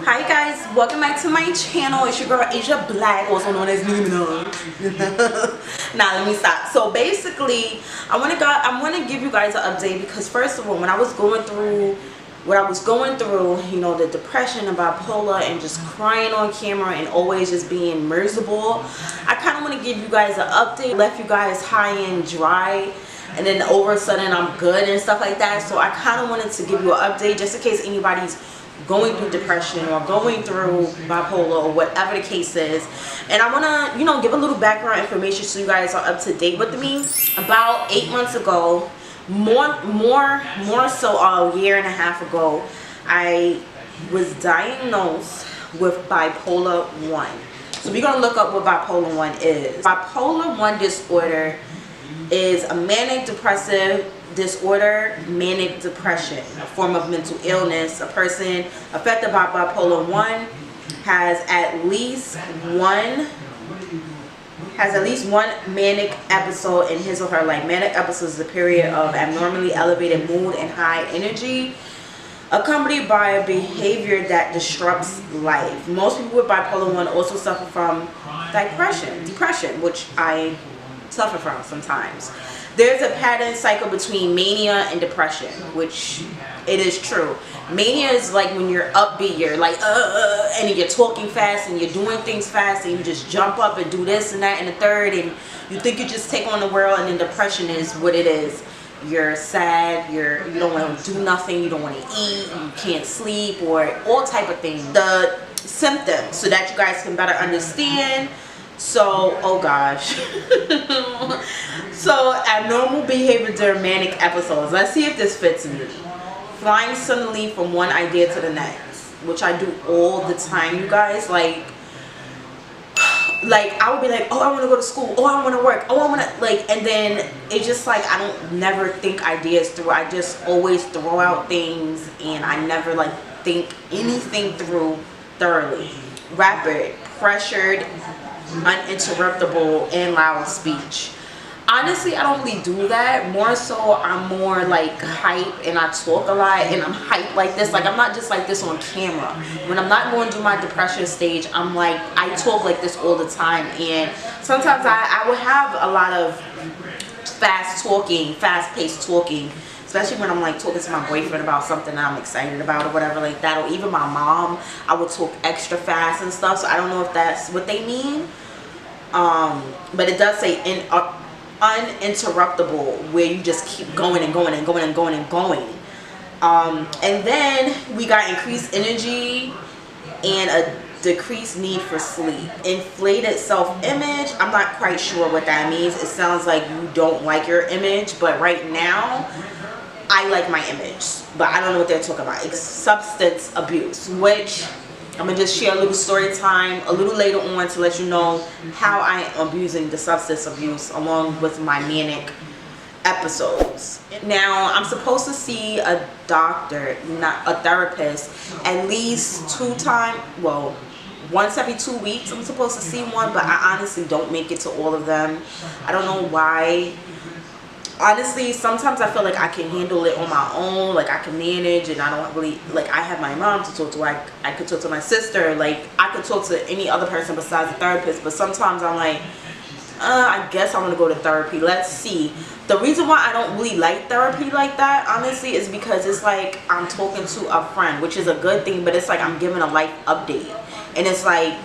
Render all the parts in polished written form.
Hi guys, welcome back to my channel. It's your girl Asia Black, also known as Nicki Minaj. Nah, let me stop. So basically, I want to give you guys an update because first of all, when I was going through what I was going through, you know, the depression and bipolar and just crying on camera and always just being miserable, I kind of want to give you guys an update. Left you guys high and dry, and then all of a sudden I'm good and stuff like that. So I kind of wanted to give you an update just in case anybody's going through depression or going through bipolar or whatever the case is. And I want to, you know, give a little background information so you guys are up to date with me. About 8 months ago, more so a year and a half ago, I was diagnosed with bipolar 1. So we're going to look up what bipolar 1 is. Bipolar 1 disorder is a manic depressive disorder, manic depression, a form of mental illness. A person affected by bipolar 1 has at least one manic episode in his or her life. Manic episode is a period of abnormally elevated mood and high energy, accompanied by a behavior that disrupts life. Most people with bipolar 1 also suffer from depression, which I suffer from sometimes. There's a pattern cycle between mania and depression, which it is true. Mania is like when you're upbeat, you're like and you're talking fast and you're doing things fast and you just jump up and do this and that and the third, and you think you just take on the world. And then depression is what it is. You're sad, you don't want to do nothing, you don't want to eat, you can't sleep, or all type of things. The symptoms, so that you guys can better understand. So, oh gosh. So, abnormal behavior during manic episodes. Let's see if this fits me. Flying suddenly from one idea to the next, which I do all the time, you guys. Like I would be like, oh, I want to go to school, oh, I want to work, oh, I want to, like, and then it's just like I don't never think ideas through. I just always throw out things and I never like think anything through thoroughly. Rapid, pressured, uninterruptible, and loud speech. Honestly, I don't really do that. More so, I'm more like hype and I talk a lot and I'm hype like this. Like, I'm not just like this on camera. When I'm not going through my depression stage, I'm like, I talk like this all the time. And sometimes I will have a lot of fast-paced talking, especially when I'm like talking to my boyfriend about something that I'm excited about or whatever like that, or even my mom. I would talk extra fast and stuff. So I don't know if that's what they mean, but it does say uninterruptible, where you just keep going and going and going and going and going. And then we got increased energy and a decreased need for sleep. Inflated self-image, I'm not quite sure what that means. It sounds like you don't like your image, but right now I like my image, but I don't know what they're talking about. It's substance abuse, which I'm going to just share a little story time a little later on to let you know how I am abusing the substance abuse along with my manic episodes. Now, I'm supposed to see a doctor, not a therapist, at least once every 2 weeks. I'm supposed to see one, but I honestly don't make it to all of them. I don't know why. Honestly, sometimes I feel like I can handle it on my own, like I can manage, and I don't really, like, I have my mom to talk to, I could talk to my sister, like I could talk to any other person besides the therapist. But sometimes I'm like, I guess I want to go to therapy. Let's see. The reason why I don't really like therapy like that, honestly, is because it's like I'm talking to a friend, which is a good thing, but it's like I'm giving a life update. And it's like,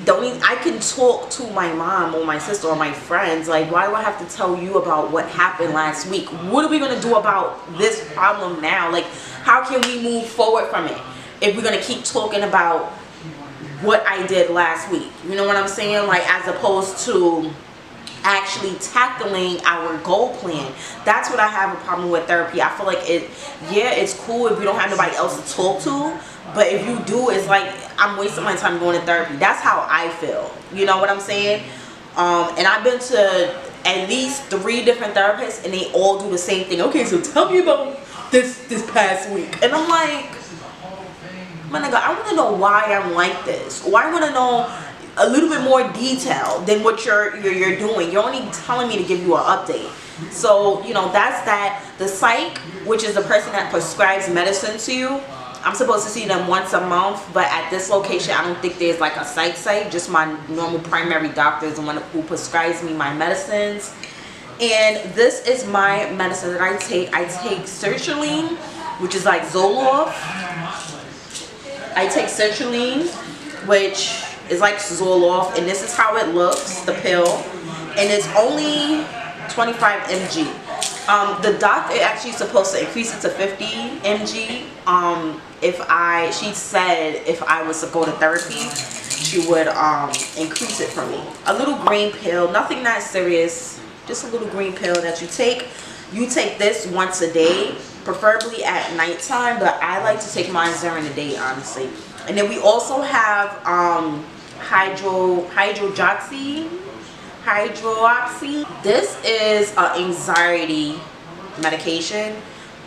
I can talk to my mom or my sister or my friends. Like, why do I have to tell you about what happened last week? What are we going to do about this problem now? Like, how can we move forward from it if we're going to keep talking about what I did last week? You know what I'm saying? Like, as opposed to actually tackling our goal plan. That's what I have a problem with therapy. I feel like it's cool if you don't have nobody else to talk to, but if you do, it's like I'm wasting my time going to therapy. That's how I feel. You know what I'm saying? And I've been to at least 3 different therapists and they all do the same thing. Okay, so tell me about this past week. And I'm like, my nigga, I want to know why I'm like this. Or I want to know a little bit more detail than what you're doing. You're only telling me to give you an update. So, you know, that's that. The psych, which is the person that prescribes medicine to you, I'm supposed to see them once a month, but at this location I don't think there's like a site. Just my normal primary doctor is the one who prescribes me my medicines. And this is my medicine that I take. I take sertraline, which is like Zoloft. I take sertraline, which is like Zoloft, and this is how it looks, the pill, and it's only 25 mg. The doctor actually supposed to increase it to 50 mg. She said if I was to go to therapy, she would increase it for me. A little green pill, nothing that serious, just a little green pill that you take. You take this once a day, preferably at nighttime, but I like to take mine during the day, honestly. And then we also have hydroxy. This is an anxiety medication.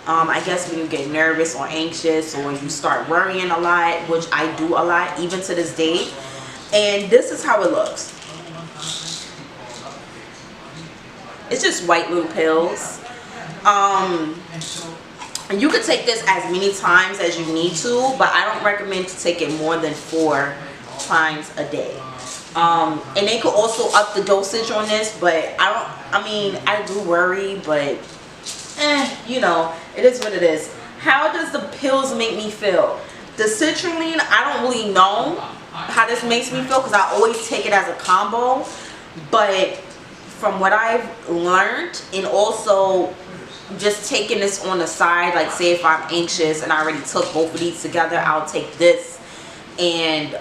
I guess when you get nervous or anxious or you start worrying a lot, which I do a lot even to this day. And this is how it looks. It's just white little pills. And you could take this as many times as you need to, but I don't recommend to take it more than 4 times a day. And they could also up the dosage on this, but I do worry, but you know, it is what it is. How does the pills make me feel? The sertraline, I don't really know how this makes me feel because I always take it as a combo, but from what I've learned, and also just taking this on the side, like say if I'm anxious and I already took both of these together, I'll take this, and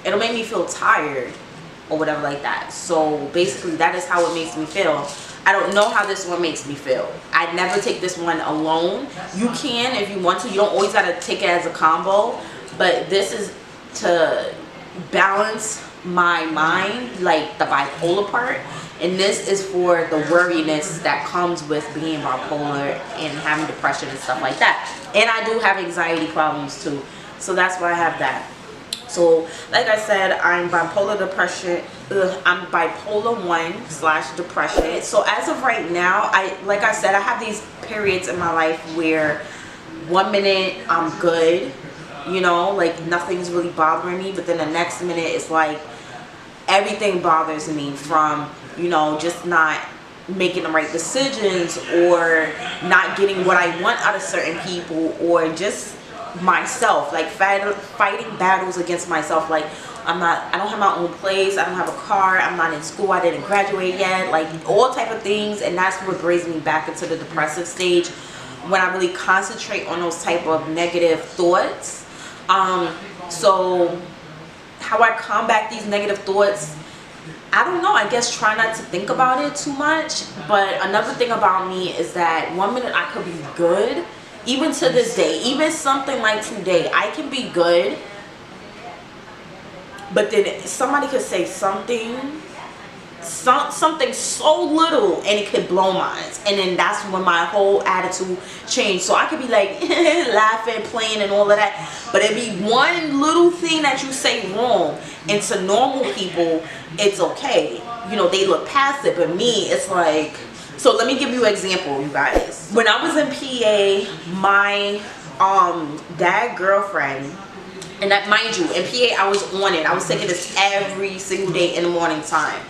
it'll make me feel tired or whatever like that. So basically that is how it makes me feel. I don't know how this one makes me feel. I never take this one alone. You can if you want to. You don't always gotta take it as a combo, but this is to balance my mind, like the bipolar part, and this is for the worriness that comes with being bipolar and having depression and stuff like that. And I do have anxiety problems too, so that's why I have that. So like I said, I'm bipolar depression. I'm bipolar 1/depression. So as of right now, like I said, I have these periods in my life where 1 minute I'm good, you know, like nothing's really bothering me, but then the next minute it's like everything bothers me, from, you know, just not making the right decisions or not getting what I want out of certain people, or just myself, like fighting battles against myself. Like I don't have my own place, I don't have a car, I'm not in school, I didn't graduate yet, like all type of things. And that's what brings me back into the depressive stage, when I really concentrate on those type of negative thoughts. So how I combat these negative thoughts, I don't know, I guess try not to think about it too much. But another thing about me is that 1 minute I could be good, even to this day, even something like today, I can be good, but then somebody could say something so little and it could blow minds, and then that's when my whole attitude changed. So I could be like laughing, playing and all of that, but it'd be one little thing that you say wrong, and to normal people it's okay, you know, they look past it, but me, it's like. So let me give you an example, you guys. When I was in PA, my dad girlfriend, and that, mind you, in PA I was on it, I was taking this every single day in the morning time.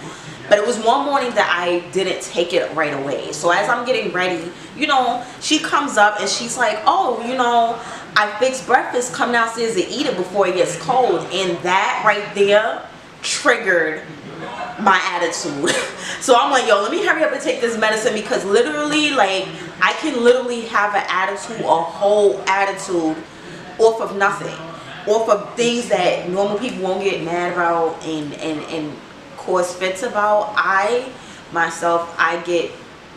But it was one morning that I didn't take it right away. So as I'm getting ready, you know, she comes up and she's like, oh, you know, I fixed breakfast, come downstairs and eat it before it gets cold. And that right there triggered my attitude. So I'm like, yo, let me hurry up and take this medicine, because literally, like, I can literally have an attitude, a whole attitude, off of nothing, off of things that normal people won't get mad about and cause fits about. I myself, I get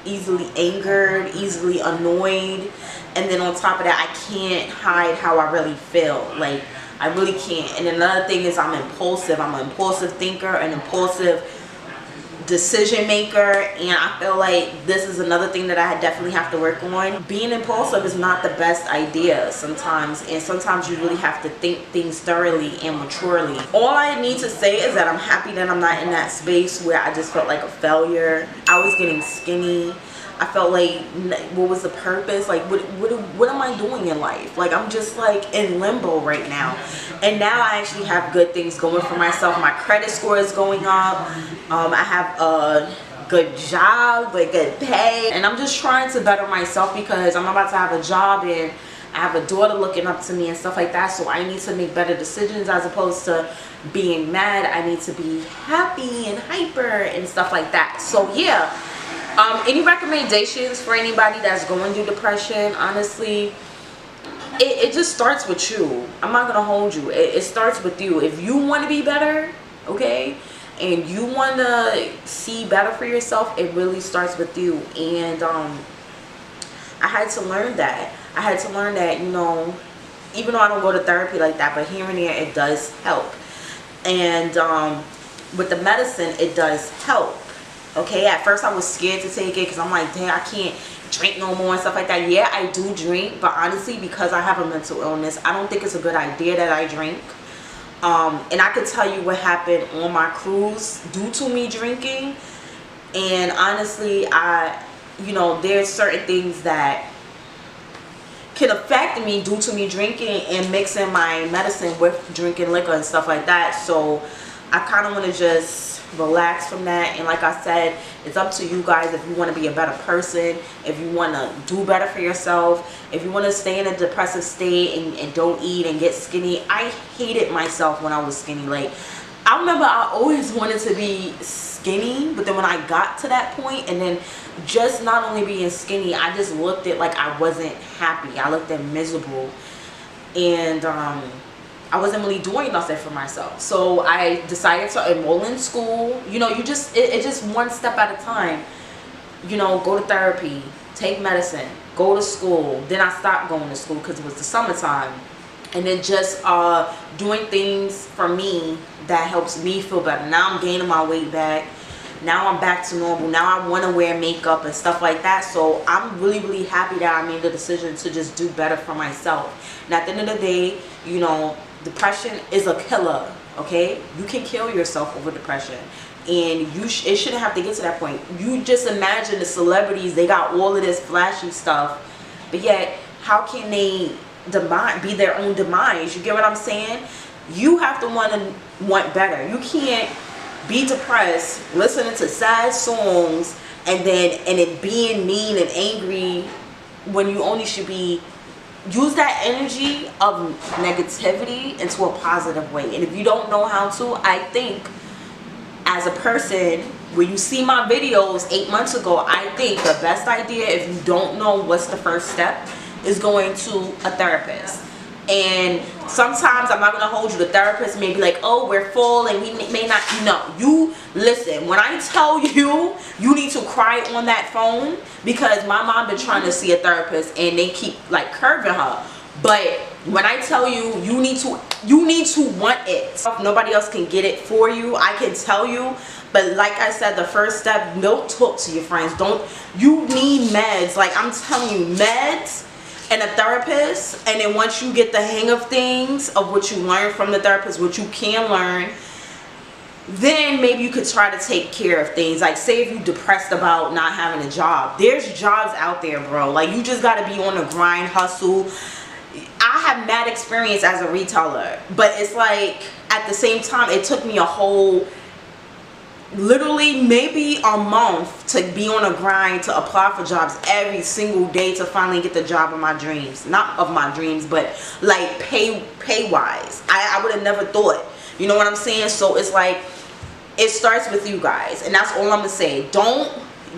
easily angered, easily annoyed, and then on top of that, I can't hide how I really feel. Like, I really can't. And another thing is I'm impulsive. I'm an impulsive thinker, an impulsive decision maker, and I feel like this is another thing that I definitely have to work on. Being impulsive is not the best idea sometimes, and sometimes you really have to think things thoroughly and maturely. All I need to say is that I'm happy that I'm not in that space where I just felt like a failure. I was getting skinny. I felt like, what was the purpose? Like, what am I doing in life? Like, I'm just like in limbo right now. And now I actually have good things going for myself. My credit score is going up. I have a good job, like good pay, and I'm just trying to better myself because I'm about to have a job and I have a daughter looking up to me and stuff like that. So I need to make better decisions as opposed to being mad. I need to be happy and hyper and stuff like that. So yeah, any recommendations for anybody that's going through depression? Honestly, it just starts with you. I'm not gonna hold you. It starts with you. If you want to be better, okay, and you want to see better for yourself, it really starts with you. And I had to learn that. I had to learn that, you know, even though I don't go to therapy like that, but here and there it does help. And with the medicine, it does help. Okay, at first I was scared to take it because I'm like, dang, I can't drink no more and stuff like that. Yeah, I do drink, but honestly, because I have a mental illness, I don't think it's a good idea that I drink. And I could tell you what happened on my cruise due to me drinking. And honestly, you know, there's certain things that can affect me due to me drinking and mixing my medicine with drinking liquor and stuff like that. So I kind of want to just relax from that. And like I said, it's up to you guys if you want to be a better person, if you want to do better for yourself, if you want to stay in a depressive state and don't eat and get skinny. I hated myself when I was skinny. Like, I remember I always wanted to be skinny, but then when I got to that point, and then just not only being skinny, I just looked at like I wasn't happy. I looked at miserable, and I wasn't really doing nothing for myself. So I decided to enroll in school. You know, it's just one step at a time. You know, go to therapy, take medicine, go to school. Then I stopped going to school because it was the summertime. And then just doing things for me that helps me feel better. Now I'm gaining my weight back. Now I'm back to normal. Now I want to wear makeup and stuff like that. So I'm really, really happy that I made the decision to just do better for myself. And at the end of the day, you know, depression is a killer, okay? You can kill yourself over depression. And it shouldn't have to get to that point. You just imagine the celebrities, they got all of this flashy stuff, but yet how can they be their own demise? You get what I'm saying? You have to want better. You can't be depressed, listening to sad songs, and it being mean and angry when you only should be use that energy of negativity into a positive way. And if you don't know how to, I think as a person, when you see my videos 8 months ago, I think the best idea, if you don't know what's the first step, is going to a therapist. And sometimes, I'm not going to hold you, the therapist may be like, oh, we're full and we may not. No, you listen. When I tell you, you need to cry on that phone, because my mom been trying to see a therapist and they keep like curving her. But when I tell you, you need to want it. If nobody else can get it for you, I can tell you. But like I said, the first step, don't talk to your friends. You need meds. Like, I'm telling you, meds and a therapist. And then once you get the hang of things, of what you learn from the therapist, what you can learn, then maybe you could try to take care of things. Like, say if you're depressed about not having a job, there's jobs out there, bro. Like, you just got to be on the grind, hustle. I have mad experience as a retailer, but it's like at the same time, it took me a whole, literally maybe a month to be on a grind to apply for jobs every single day to finally get the job of my dreams. Not of my dreams, but like pay wise. I would have never thought. You know what I'm saying? So it's like, it starts with you guys, and that's all I'm gonna say. Don't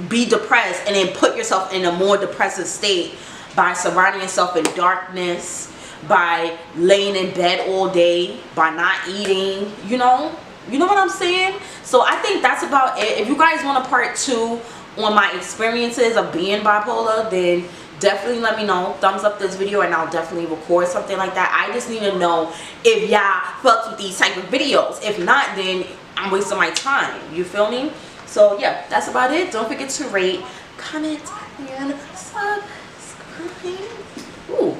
be depressed and then put yourself in a more depressive state by surrounding yourself in darkness, by laying in bed all day, by not eating. You know what I'm saying? So I think that's about it. If you guys want a part 2 on my experiences of being bipolar, then definitely let me know. Thumbs up this video and I'll definitely record something like that. I just need to know if y'all fucks with these type of videos. If not, then I'm wasting my time. You feel me? So yeah, that's about it. Don't forget to rate, comment, and subscribe. Ooh.